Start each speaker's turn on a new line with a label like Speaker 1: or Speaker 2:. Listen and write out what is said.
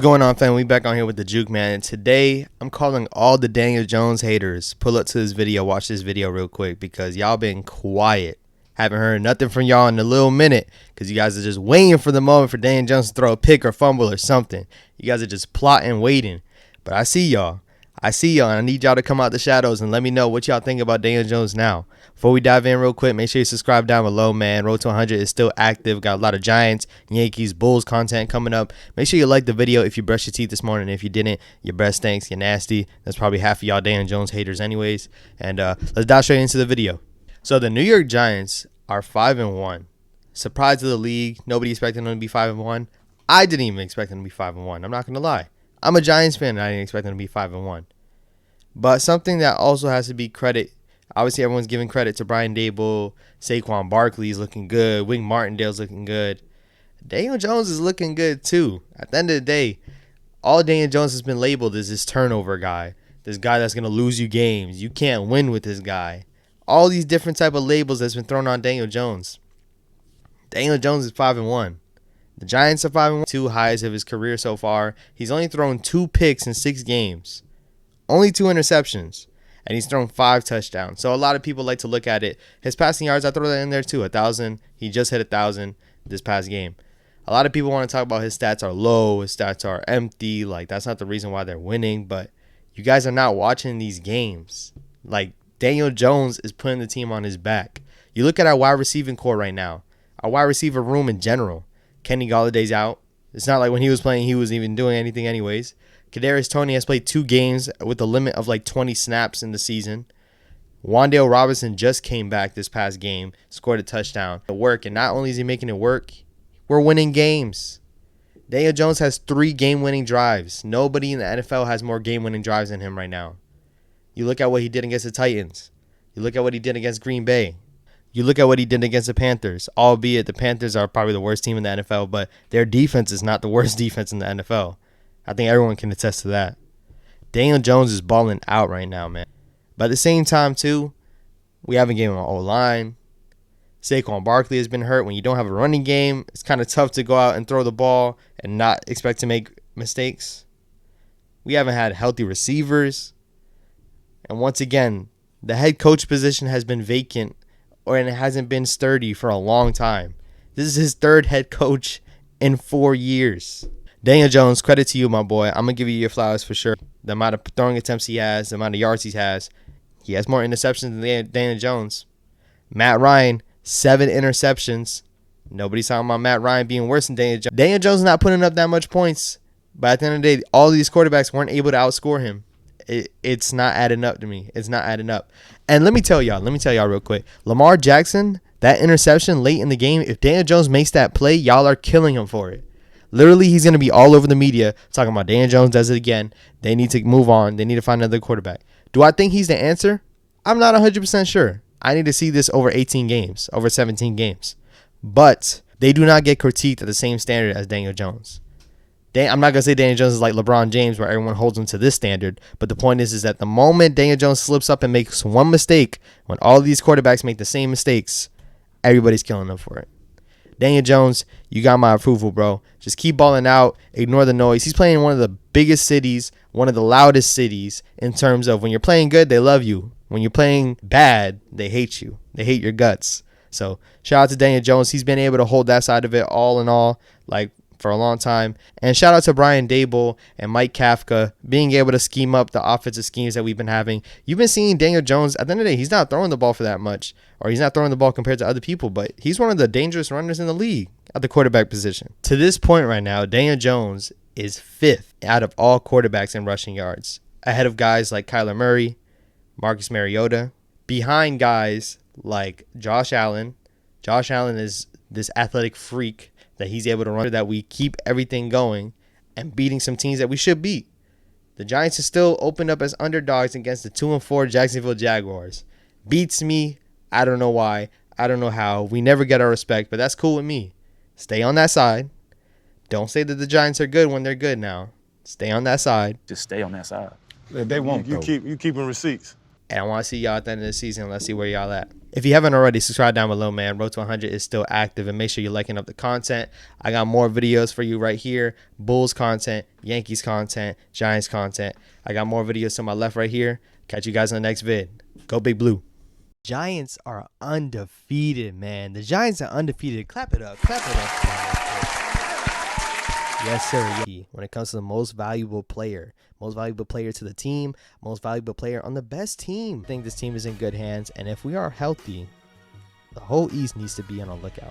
Speaker 1: Going on, fam? We back on here with the Juke Man, and today I'm calling all the Daniel Jones haters. Pull up to this video, watch this video real quick because y'all been quiet. Haven't heard nothing from y'all in a little minute because you guys are just waiting for the moment for Daniel Jones to throw a pick or fumble or something. You guys are just plotting, waiting. But I see y'all. And I need y'all to come out the shadows and let me know what y'all think about Daniel Jones now. Before we dive in real quick, make sure you subscribe down below, man. Road to 100 is still active. Got a lot of Giants, Yankees, Bulls content coming up. Make sure you like the video if you brushed your teeth this morning. If you didn't, your breath stinks, you're nasty. That's probably half of y'all Daniel Jones haters anyways. And let's dive straight into the video. So the New York Giants are 5-1. Surprise to the league. Nobody expected them to be 5-1. I didn't even expect them to be 5-1. I'm not going to lie. I'm a Giants fan, and I didn't expect them to be 5-1. But something that also has to be credit. Obviously, everyone's giving credit to Brian Daboll. Saquon Barkley's looking good. Wink Martindale's looking good. Daniel Jones is looking good, too. At the end of the day, all Daniel Jones has been labeled as this turnover guy. This guy that's going to lose you games. You can't win with this guy. All these different type of labels that's been thrown on Daniel Jones. Daniel Jones is 5-1. The Giants are 5-1. 2 highs of his career so far. He's only thrown 2 picks in 6 games. Only 2 interceptions. And he's thrown 5 touchdowns. So a lot of people like to look at it. His passing yards, I throw that in there too. 1,000. He just hit 1,000 this past game. A lot of people want to talk about his stats are low. His stats are empty. Like, that's not the reason why they're winning. But you guys are not watching these games. Like, Daniel Jones is putting the team on his back. You look at our wide receiving core right now. Our wide receiver room in general. Kenny Galladay's out. It's not like when he was playing, he wasn't even doing anything anyways. Kadarius Toney has played 2 games with a limit of like 20 snaps in the season. Wan'Dale Robinson just came back this past game, scored a touchdown. It worked, and not only is he making it work, we're winning games. Daniel Jones has 3 game-winning drives. Nobody in the NFL has more game-winning drives than him right now. You look at what he did against the Titans. You look at what he did against Green Bay. You look at what he did against the Panthers, albeit the Panthers are probably the worst team in the NFL, but their defense is not the worst defense in the NFL. I think everyone can attest to that. Daniel Jones is balling out right now, man. But at the same time, too, we haven't given him an O-line. Saquon Barkley has been hurt. When you don't have a running game, it's kind of tough to go out and throw the ball and not expect to make mistakes. We haven't had healthy receivers. And once again, the head coach position has been vacant and it hasn't been sturdy for a long time. This is his 3rd head coach in 4 years. Daniel Jones, credit to you, my boy. I'm going to give you your flowers for sure. The amount of throwing attempts he has, the amount of yards he has more interceptions than Daniel Jones. Matt Ryan, 7 interceptions. Nobody's talking about Matt Ryan being worse than Daniel Jones. Daniel Jones is not putting up that much points. But at the end of the day, all these quarterbacks weren't able to outscore him. It's not adding up to me. It's not adding up. And let me tell y'all real quick. Lamar Jackson, that interception late in the game, if Daniel Jones makes that play, y'all are killing him for it. Literally, he's going to be all over the media talking about Daniel Jones does it again. They need to move on. They need to find another quarterback. Do I think he's the answer? I'm not 100% sure. I need to see this over 18 games, over 17 games. But they do not get critiqued at the same standard as Daniel Jones. I'm not going to say Daniel Jones is like LeBron James where everyone holds him to this standard. But the point is that the moment Daniel Jones slips up and makes one mistake, when all these quarterbacks make the same mistakes, everybody's killing them for it. Daniel Jones, you got my approval, bro. Just keep balling out. Ignore the noise. He's playing in one of the biggest cities, one of the loudest cities in terms of when you're playing good, they love you. When you're playing bad, they hate you. They hate your guts. So shout out to Daniel Jones. He's been able to hold that side of it all in all, like for a long time. And shout out to Brian Daboll and Mike Kafka being able to scheme up the offensive schemes that we've been having. You've been seeing Daniel Jones, at the end of the day, he's not throwing the ball for that much, or he's not throwing the ball compared to other people, but he's one of the dangerous runners in the league at the quarterback position. To this point right now, Daniel Jones is 5th out of all quarterbacks in rushing yards, ahead of guys like Kyler Murray, Marcus Mariota, behind guys like Josh Allen. Josh Allen is this athletic freak that he's able to run, that we keep everything going and beating some teams that we should beat. The Giants are still opened up as underdogs against the 2-4 Jacksonville Jaguars. Beats me. I don't know why. I don't know how. We never get our respect, but that's cool with me. Stay on that side. Don't say that the Giants are good when they're good now. Stay on that side.
Speaker 2: Just stay on that side.
Speaker 3: They won't.
Speaker 4: You keeping receipts.
Speaker 1: And I want to see y'all at the end of the season. Let's see where y'all at. If you haven't already, subscribe down below, man. Road to 100 is still active, and make sure you're liking up the content. I got more videos for you right here. Bulls content, Yankees content, Giants content. I got more videos to my left right here. Catch you guys in the next vid. Go Big Blue. Giants are undefeated, man. The Giants are undefeated. Clap it up. Clap it up. Yes, sir. When it comes to the most valuable player to the team, most valuable player on the best team. I think this team is in good hands, and if we are healthy, the whole East needs to be on the lookout.